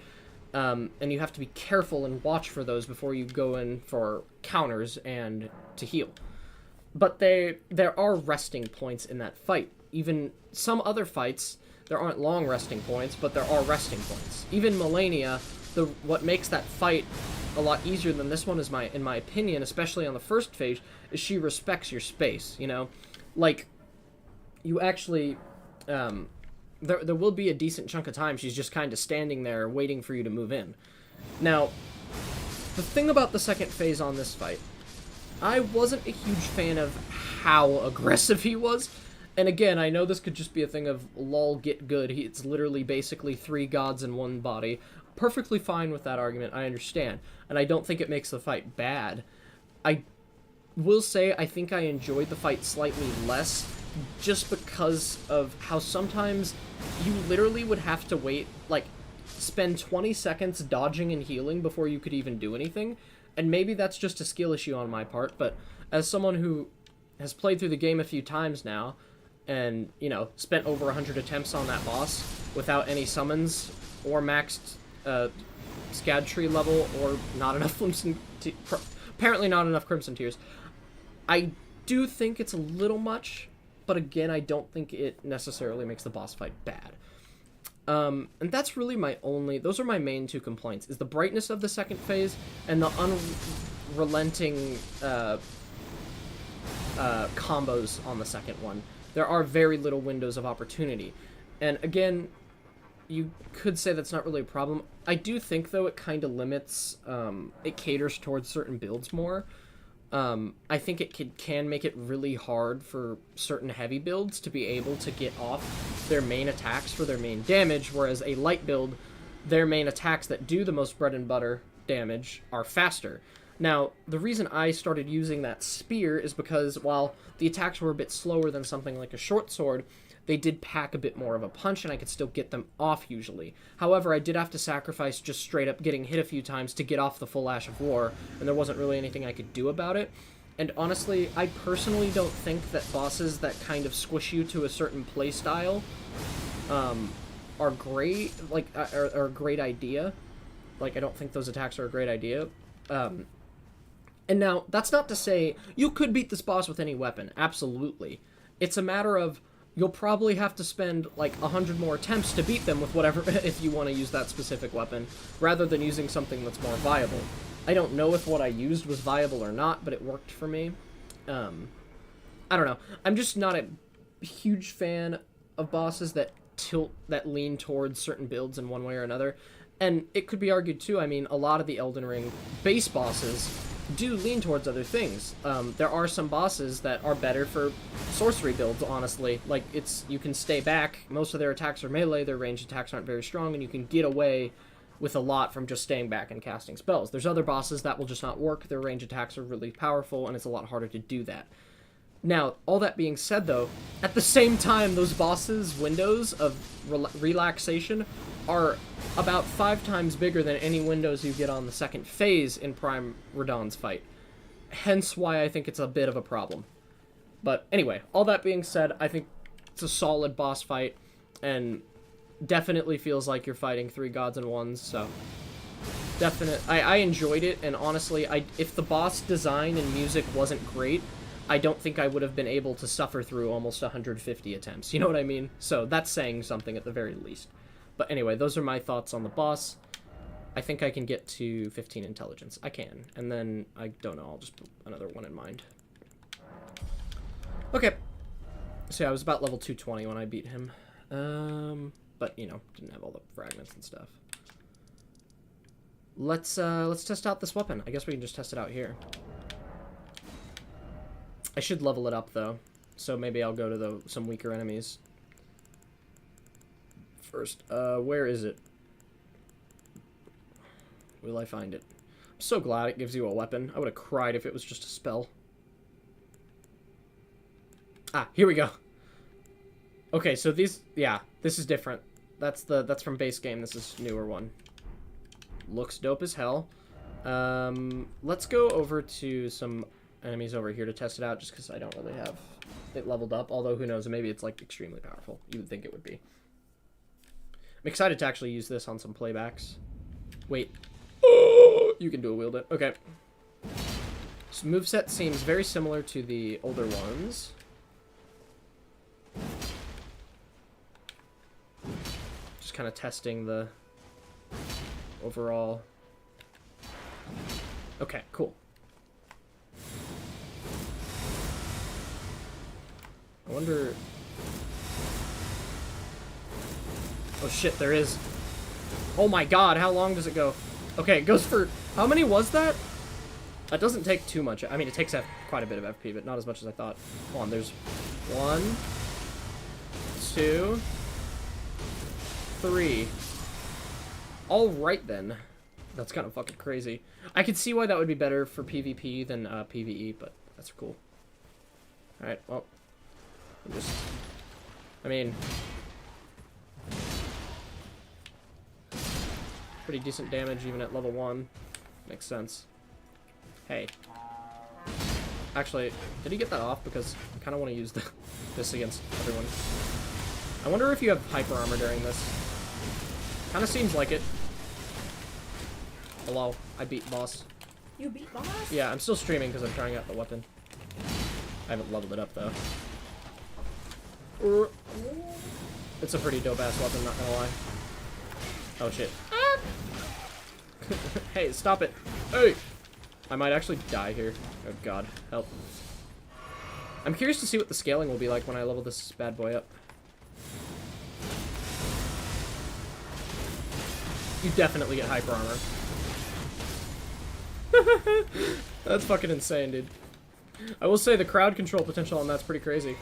and you have to be careful and watch for those before you go in for counters and to heal. But there are resting points in that fight. Even some other fights, there aren't long resting points, but there are resting points. Even Melania, what makes that fight a lot easier than this one, in my opinion, especially on the first phase, is she respects your space, you know? Like, you actually, there will be a decent chunk of time she's just kind of standing there waiting for you to move in. Now, the thing about the second phase on this fight, I wasn't a huge fan of how aggressive he was. And again, I know this could just be a thing of lol get good. It's literally basically 3 gods in one body. Perfectly fine with that argument, I understand. And I don't think it makes the fight bad. I will say I think I enjoyed the fight slightly less just because of how sometimes you literally would have to wait, like, spend 20 seconds dodging and healing before you could even do anything. And maybe that's just a skill issue on my part, but as someone who has played through the game a few times now, and, you know, spent over 100 attempts on that boss without any summons or maxed Scad Tree level or not enough apparently not enough Crimson Tears, I do think it's a little much, but again, I don't think it necessarily makes the boss fight bad. And that's really those are my main 2 complaints, is the brightness of the second phase and the unrelenting combos on the second one. There are very little windows of opportunity. And again, you could say that's not really a problem. I do think, though, it kind of limits, it caters towards certain builds more. I think it can make it really hard for certain heavy builds to be able to get off their main attacks for their main damage, whereas a light build, their main attacks that do the most bread and butter damage are faster. Now, the reason I started using that spear is because while the attacks were a bit slower than something like a short sword, they did pack a bit more of a punch, and I could still get them off usually. However, I did have to sacrifice just straight up getting hit a few times to get off the full Ash of War, and there wasn't really anything I could do about it. And honestly, I personally don't think that bosses that kind of squish you to a certain playstyle are great, like, are a great idea. Like, I don't think those attacks are a great idea. And now, that's not to say you could beat this boss with any weapon. Absolutely. It's a matter of you'll probably have to spend, like, 100 more attempts to beat them with whatever, if you want to use that specific weapon, rather than using something that's more viable. I don't know if what I used was viable or not, but it worked for me. I don't know. I'm just not a huge fan of bosses that lean towards certain builds in one way or another. And it could be argued, too, I mean, a lot of the Elden Ring base bosses do lean towards other things. There are some bosses that are better for sorcery builds, honestly. Like, you can stay back, most of their attacks are melee, their ranged attacks aren't very strong, and you can get away with a lot from just staying back and casting spells. There's other bosses that will just not work, their ranged attacks are really powerful, and it's a lot harder to do that. Now, all that being said, though, at the same time, those bosses' windows of relaxation are about 5 times bigger than any windows you get on the second phase in Prime Radahn's fight. Hence why I think it's a bit of a problem. But anyway, all that being said, I think it's a solid boss fight, and definitely feels like you're fighting 3 gods in one, so I enjoyed it, and honestly, if the boss design and music wasn't great, I don't think I would have been able to suffer through almost 150 attempts, you know what I mean? So that's saying something at the very least. But anyway, those are my thoughts on the boss. I think I can get to 15 intelligence. I can. And then, I don't know, I'll just put another one in mind. Okay. So yeah, I was about level 220 when I beat him. But, you know, didn't have all the fragments and stuff. Let's test out this weapon. I guess we can just test it out here. I should level it up, though. So maybe I'll go to some weaker enemies first. Where is it? Will I find it? I'm so glad it gives you a weapon. I would have cried if it was just a spell. Ah, here we go. Okay, so these, yeah, this is different. That's from base game. This is newer one. looks dope as hell. Let's go over to some enemies over here to test it out, just because I don't really have it leveled up. Although, who knows, maybe it's, like, extremely powerful. You would think it would be. I'm excited to actually use this on some playbacks. Wait. Oh, you can dual wield it. Okay. So moveset seems very similar to the older ones. Just kind of testing the overall. Okay, cool. I wonder... Oh shit, there is. Oh my god, how long does it go? Okay, it goes for... How many was that? That doesn't take too much. I mean, it takes quite a bit of FP, but not as much as I thought. Hold on, there's 1, 2, 3. Alright then. That's kind of fucking crazy. I could see why that would be better for PvP than PvE, but that's cool. Alright, well. I mean... Pretty decent damage even at level 1. Makes sense. Hey. Actually, did he get that off? Because I kind of want to use this against everyone. I wonder if you have hyper armor during this. Kind of seems like it. Hello, I beat boss. You beat boss? Yeah, I'm still streaming because I'm trying out the weapon. I haven't leveled it up though. It's a pretty dope ass weapon, not gonna lie. Oh shit. Hey, stop it. Hey! I might actually die here. Oh god, help. I'm curious to see what the scaling will be like when I level this bad boy up. You definitely get hyper armor. That's fucking insane, dude. I will say the crowd control potential on that's pretty crazy.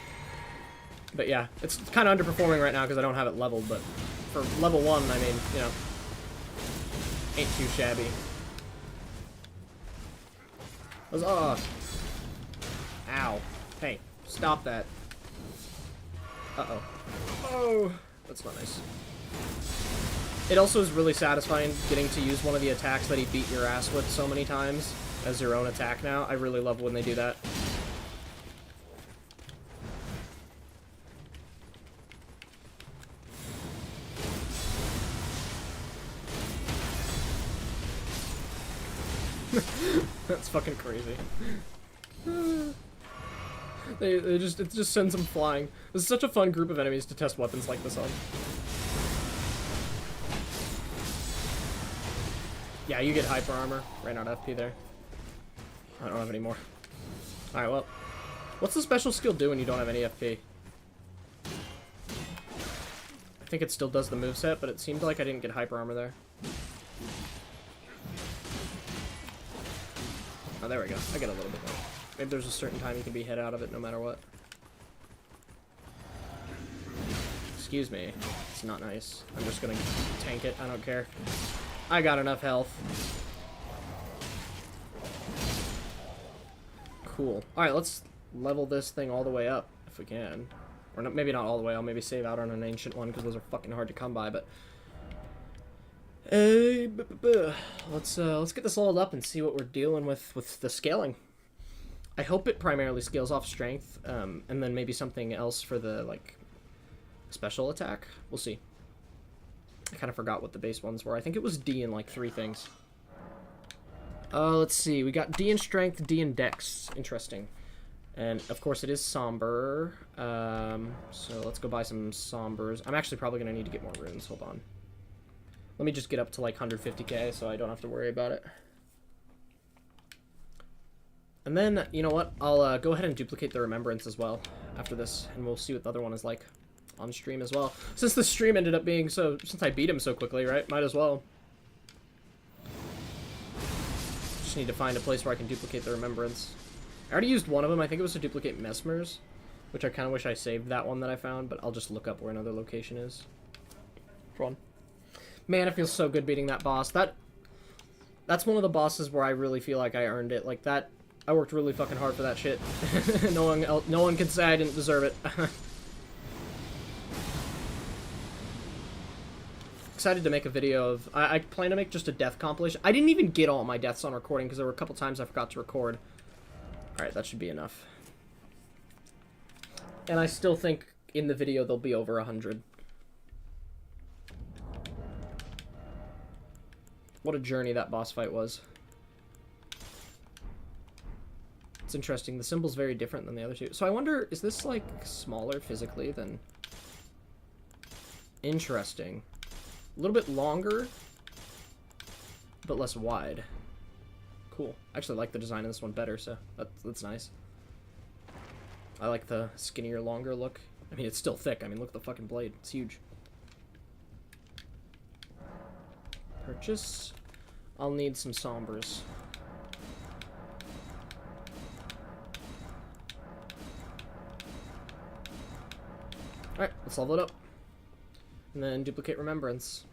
But yeah, it's kind of underperforming right now because I don't have it leveled, but for level 1, I mean, you know, ain't too shabby. Ow. Hey, stop that. Uh-oh. Oh, that's not nice. It also is really satisfying getting to use one of the attacks that he beat your ass with so many times as your own attack now. I really love when they do that. That's fucking crazy. It just sends them flying. This is such a fun group of enemies to test weapons like this on. Yeah, you get hyper armor. Ran out of FP there. I don't have any more. Alright, well. What's the special skill do when you don't have any FP? I think it still does the moveset, but it seemed like I didn't get hyper armor there. Oh, there we go. I get a little bit more. Maybe there's a certain time you can be hit out of it no matter what. Excuse me. It's not nice. I'm just gonna tank it. I don't care. I got enough health. Cool. Alright, let's level this thing all the way up, if we can. Or not, maybe not all the way. I'll maybe save out on an ancient one, because those are fucking hard to come by, but... Let's get this leveled up and see what we're dealing with the scaling. I hope it primarily scales off strength, and then maybe something else for the, like, special attack. We'll see. I kind of forgot what the base ones were. I think it was D in, like, 3 things. Let's see. We got D in strength, D in dex. Interesting. And, of course, it is somber. So let's go buy some sombers. I'm actually probably going to need to get more runes. Hold on. Let me just get up to like 150k so I don't have to worry about it. And then, you know what? I'll go ahead and duplicate the remembrance as well after this, and we'll see what the other one is like on stream as well. Since the stream ended up being so... Since I beat him so quickly, right? Might as well. Just need to find a place where I can duplicate the remembrance. I already used one of them. I think it was to duplicate Mesmer's, which I kind of wish I saved that one that I found, but I'll just look up where another location is. Fun. Man, it feels so good beating that boss. That's one of the bosses where I really feel like I earned it. Like that, I worked really fucking hard for that shit. No one can say I didn't deserve it. excited to make a video of... I plan to make just a death compilation. I didn't even get all my deaths on recording because there were a couple times I forgot to record. Alright, that should be enough. And I still think in the video there'll be over 100. What a journey that boss fight was. It's interesting. The symbol's very different than the other two. So I wonder, is this, like, smaller physically than... Interesting. A little bit longer, but less wide. Cool. I actually like the design of this one better, so that's nice. I like the skinnier, longer look. I mean, it's still thick. I mean, look at the fucking blade. It's huge. Purchase. I'll need some sombras. Alright, let's level it up. And then duplicate remembrance.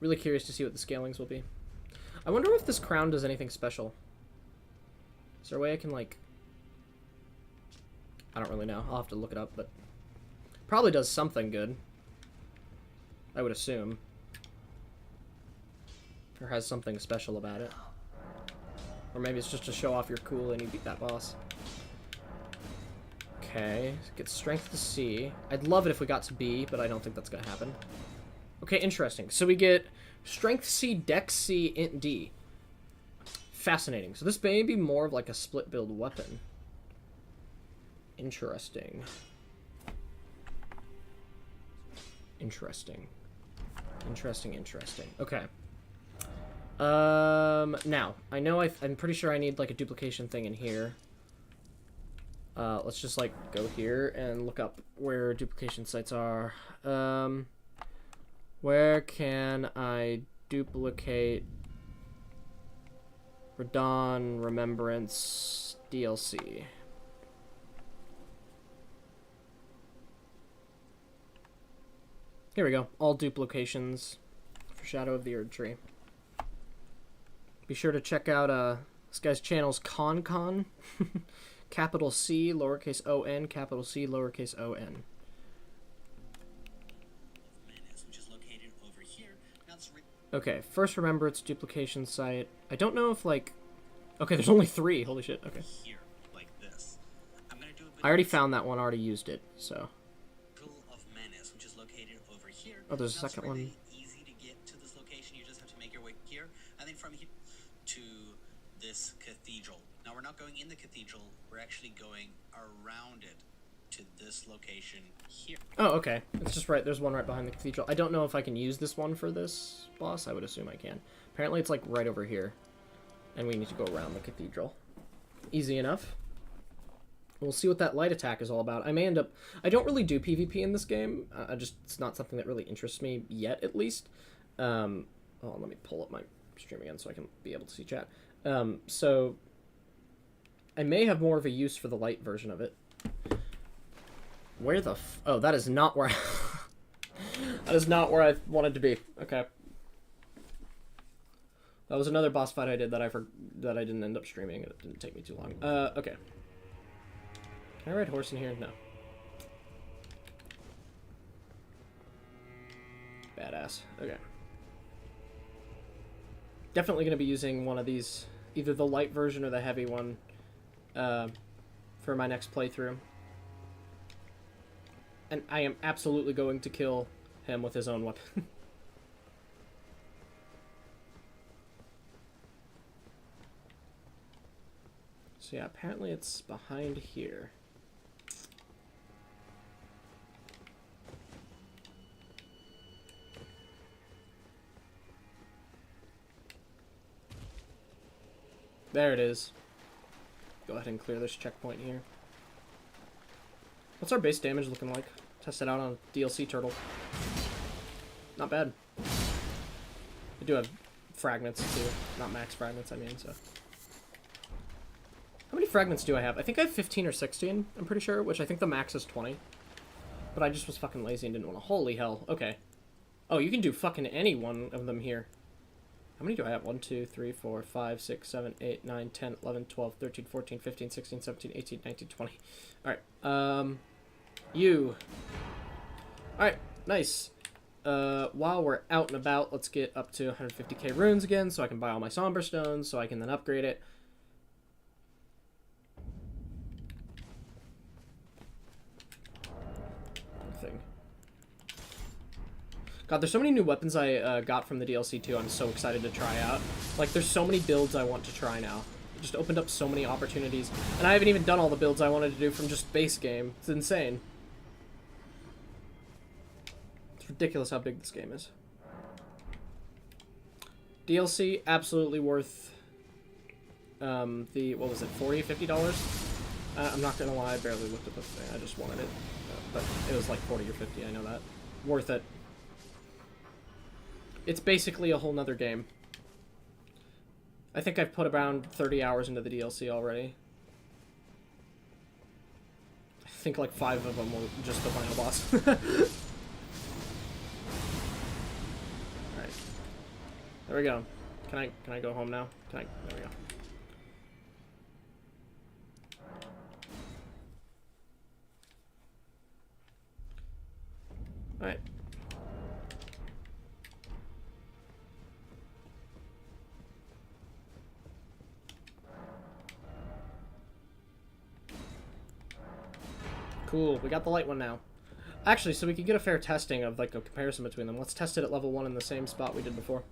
Really curious to see what the scalings will be. I wonder if this crown does anything special. Is there a way I can, like... I don't really know. I'll have to look it up, but... Probably does something good. I would assume. Or has something special about it. Or maybe it's just to show off you're cool and you beat that boss. Okay, get strength to C. I'd love it if we got to B, but I don't think that's gonna happen. Okay, interesting. So we get strength C, dex C, int D. Fascinating. So this may be more of like a split build weapon. Interesting. Interesting. Interesting. Okay. Now, I know I'm pretty sure I need like a duplication thing in here. Let's just, like, go here and look up where duplication sites are. Where can I duplicate Radon Remembrance DLC? Here we go. All duplications for Shadow of the Erd Tree. Be sure to check out, this guy's channel's ConCon. Capital C, lowercase O-N, capital C, lowercase O-N. Okay, first remember its duplication site. I don't know if, like... Okay, there's only 3. Holy shit, okay. I already found that one, already used it, so... Oh, there's a second one. Easy to get to this location. You just have to make your way here, and then from here to this cathedral. Now we're not going in the cathedral. We're actually going around it to this location here. Oh, okay. It's just right. There's one right behind the cathedral. I don't know if I can use this one for this boss. I would assume I can. Apparently it's like right over here, and we need to go around the cathedral. Easy enough. We'll see what that light attack is all about. I may end up... I don't really do PvP in this game. It's not something that really interests me yet, at least. Oh, let me pull up my stream again so I can be able to see chat. So... I may have more of a use for the light version of it. Where the oh, that is not where that is not where I wanted to be. Okay. That was another boss fight I did that I didn't end up streaming. It didn't take me too long. Okay. Can I ride horse in here? No. Badass. Okay. Definitely going to be using one of these, either the light version or the heavy one, for my next playthrough. And I am absolutely going to kill him with his own weapon. So yeah, apparently it's behind here. There it is. Go ahead and clear this checkpoint here. What's our base damage looking like? Test it out on DLC turtle. Not bad. I do have fragments too. Not max fragments, I mean, so. How many fragments do I have? I think I have 15 or 16, I'm pretty sure, which I think the max is 20. But I just was fucking lazy and didn't want to. Holy hell. Okay. Oh, you can do fucking any one of them here. How many do I have? 1, 2, 3, 4, 5, 6, 7, 8, 9, 10, 11, 12, 13, 14, 15, 16, 17, 18, 19, 20. Alright, you. Alright, nice. while we're out and about, let's get up to 150k runes again, so I can buy all my Somber Stones, so I can then upgrade it. Thing. God, there's so many new weapons I got from the DLC too. I'm so excited to try out. Like, there's so many builds I want to try now. It just opened up so many opportunities, and I haven't even done all the builds I wanted to do from just base game. It's insane. It's ridiculous how big this game is. DLC, absolutely worth the, what was it, $40, $50? I'm not gonna lie, I barely looked at the thing. I just wanted it. But it was like 40 or 50, I know that. Worth it. It's basically a whole nother game. I think I've put around 30 hours into the DLC already. I think like 5 of them were just the final boss. Alright. There we go. Can I go home now? There we go. Alright. Cool, we got the light one now. Actually, so we can get a fair testing of, like, a comparison between them. Let's test it at level 1 in the same spot we did before.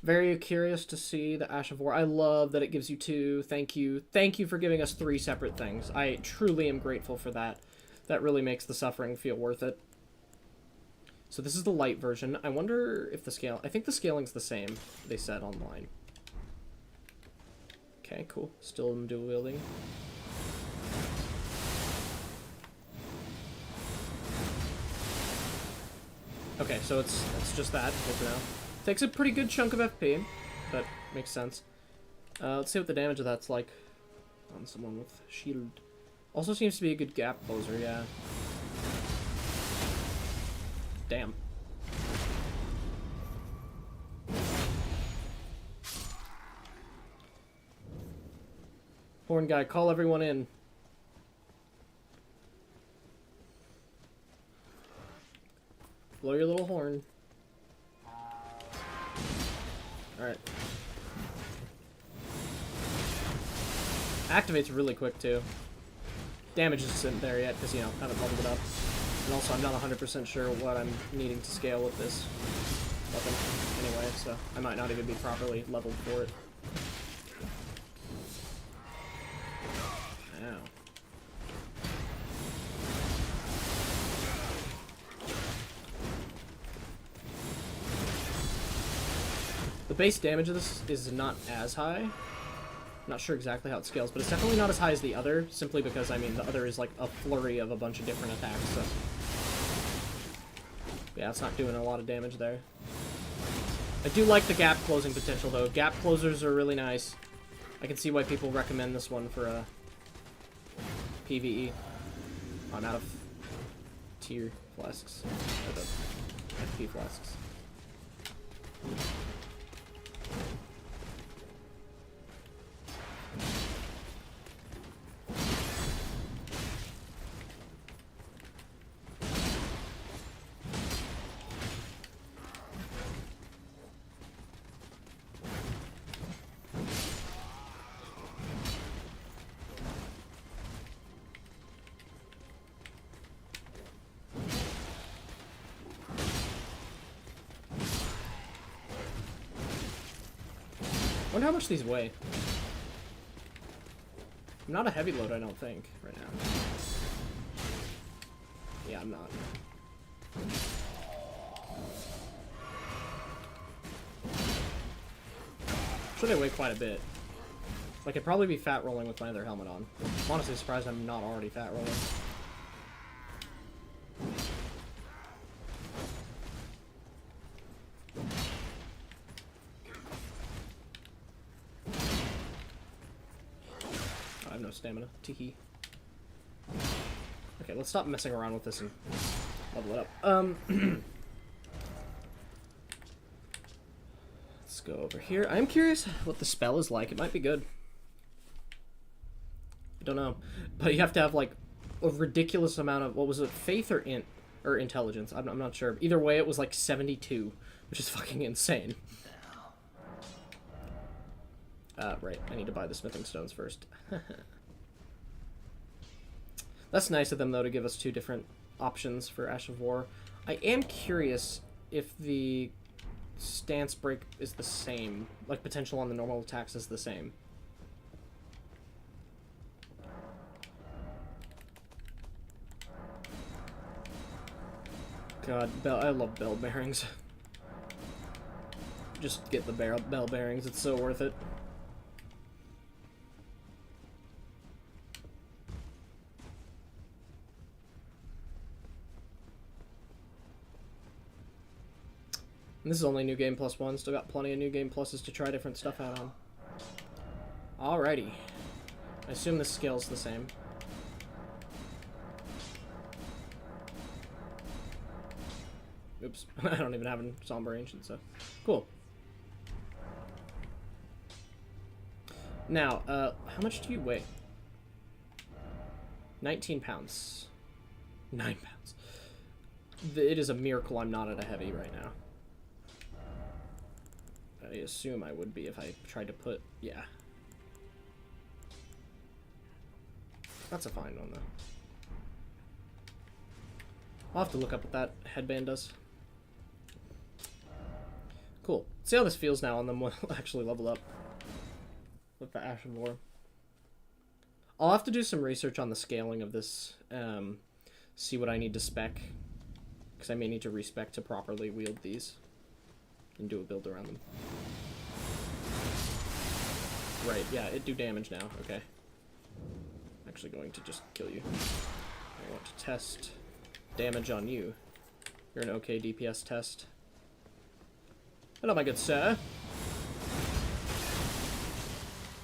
Very curious to see the Ash of War. I love that it gives you 2. Thank you. Thank you for giving us 3 separate things. I truly am grateful for that. That really makes the suffering feel worth it. So this is the light version. I wonder if the scale... I think the scaling's the same, they said online. Okay, cool. Still in dual wielding. Okay, so it's just that for now. Takes a pretty good chunk of FP, but makes sense. Let's see what the damage of that's like on someone with shield. Also seems to be a good gap closer, yeah. Damn. Horn guy, call everyone in. Blow your little horn. Alright. Activates really quick, too. Damage isn't there yet, because, you know, I haven't leveled it up. And also, I'm not 100% sure what I'm needing to scale with this weapon anyway, so I might not even be properly leveled for it. Ow. The base damage of this is not as high. I'm not sure exactly how it scales, but it's definitely not as high as the other, simply because, I mean, the other is like a flurry of a bunch of different attacks, so... Yeah, it's not doing a lot of damage there. I do like the gap closing potential, though. Gap closers are really nice. I can see why people recommend this one for a PvE. I'm out of tier flasks. Or the FP flasks. I wonder how much these weigh. I'm not a heavy load, I don't think, right now. Yeah, I'm not. Sure, they weigh quite a bit. Like, I'd probably be fat rolling with my other helmet on. I'm honestly surprised I'm not already fat rolling. I have no stamina. Teehee. Okay, let's stop messing around with this and level it up. Let's go over here. I'm curious what the spell is like. It might be good. I don't know. But you have to have, like, a ridiculous amount of... What was it? Faith or Int? or intelligence. I'm not sure. Either way, it was like 72, which is fucking insane. Right. I need to buy the smithing stones first. That's nice of them, though, to give us 2 different options for Ash of War. I am curious if the stance break is the same. Like, potential on the normal attacks is the same. God, I love bell bearings. Just get the bell bearings, it's so worth it. And this is only New Game Plus 1, still got plenty of New Game Pluses to try different stuff out on. Alrighty. I assume the scale's the same. Oops, I don't even have a Somber Ancient, so... Cool. Now, how much do you weigh? 19 pounds. 9 pounds. It is a miracle I'm not at a heavy right now. I assume I would be if I tried to put... Yeah. That's a fine one, though. I'll have to look up what that headband does. Cool. See how this feels now, and then we'll actually level up with the Ash of War. I'll have to do some research on the scaling of this, see what I need to spec, because I may need to respec to properly wield these and do a build around them. Right, yeah, it do damage now. Okay. I'm actually going to just kill you. I want to test damage on you. You're an okay DPS test. Hello, my good sir.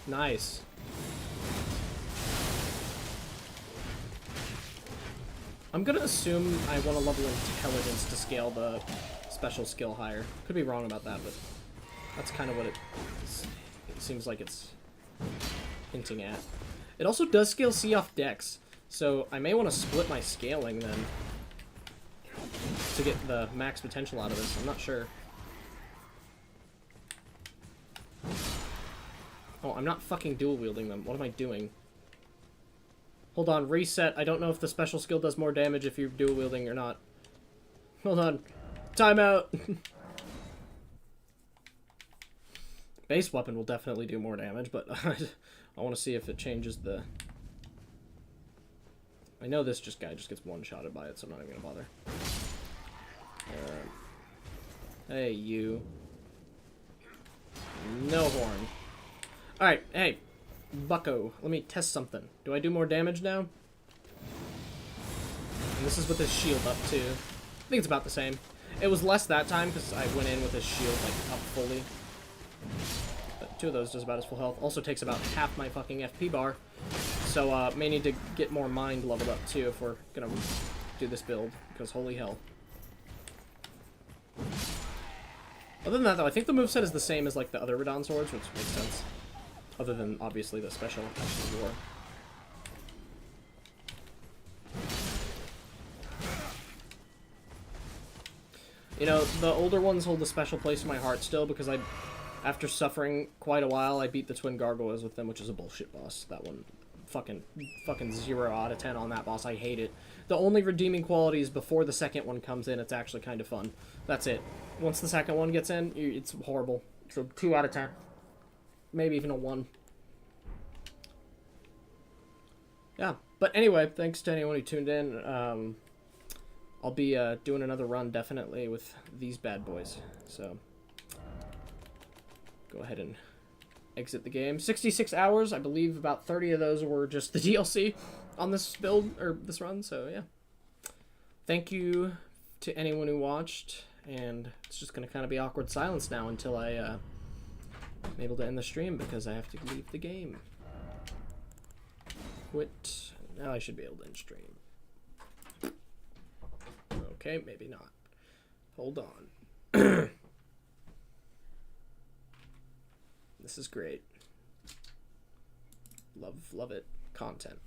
Nice. I'm gonna assume I want to level intelligence to scale the special skill higher. Could be wrong about that, but that's kind of what it seems like it's hinting at. It also does scale C off Dex, so I may want to split my scaling then to get the max potential out of this. I'm not sure. Oh, I'm not fucking dual wielding them. What am I doing? Hold on, reset. I don't know if the special skill does more damage if you're dual wielding or not. Hold on. Timeout! Base weapon will definitely do more damage, but I want to see if it changes the... I know this guy just gets one-shotted by it, so I'm not even going to bother. Hey, you. No horn. Alright, hey. Bucko, let me test something. Do I do more damage now? And this is with his shield up, too. I think it's about the same. It was less that time, because I went in with his shield, like, up fully. But 2 of those does about his full health. Also takes about half my fucking FP bar. So, may need to get more mind leveled up, too, if we're gonna do this build. Because holy hell. Other than that, though, I think the moveset is the same as, like, the other Radon swords, which makes sense. Other than, obviously, the special Ash of War. You know, the older ones hold a special place in my heart still, because after suffering quite a while, I beat the Twin Gargoyles with them, which is a bullshit boss. That one, fucking 0 out of 10 on that boss. I hate it. The only redeeming quality is before the second one comes in, it's actually kind of fun. That's it. Once the second one gets in, it's horrible. So 2 out of 10. Maybe even a 1. Yeah, but anyway, thanks to anyone who tuned in. I'll be doing another run, definitely, with these bad boys. So, go ahead and exit the game. 66 hours, I believe about 30 of those were just the DLC on this build, or this run, so yeah. Thank you to anyone who watched, and it's just going to kind of be awkward silence now until I'm able to end the stream, because I have to leave the game. Quit. Now I should be able to end stream. Okay, maybe not. Hold on. This is great. Love it. Content.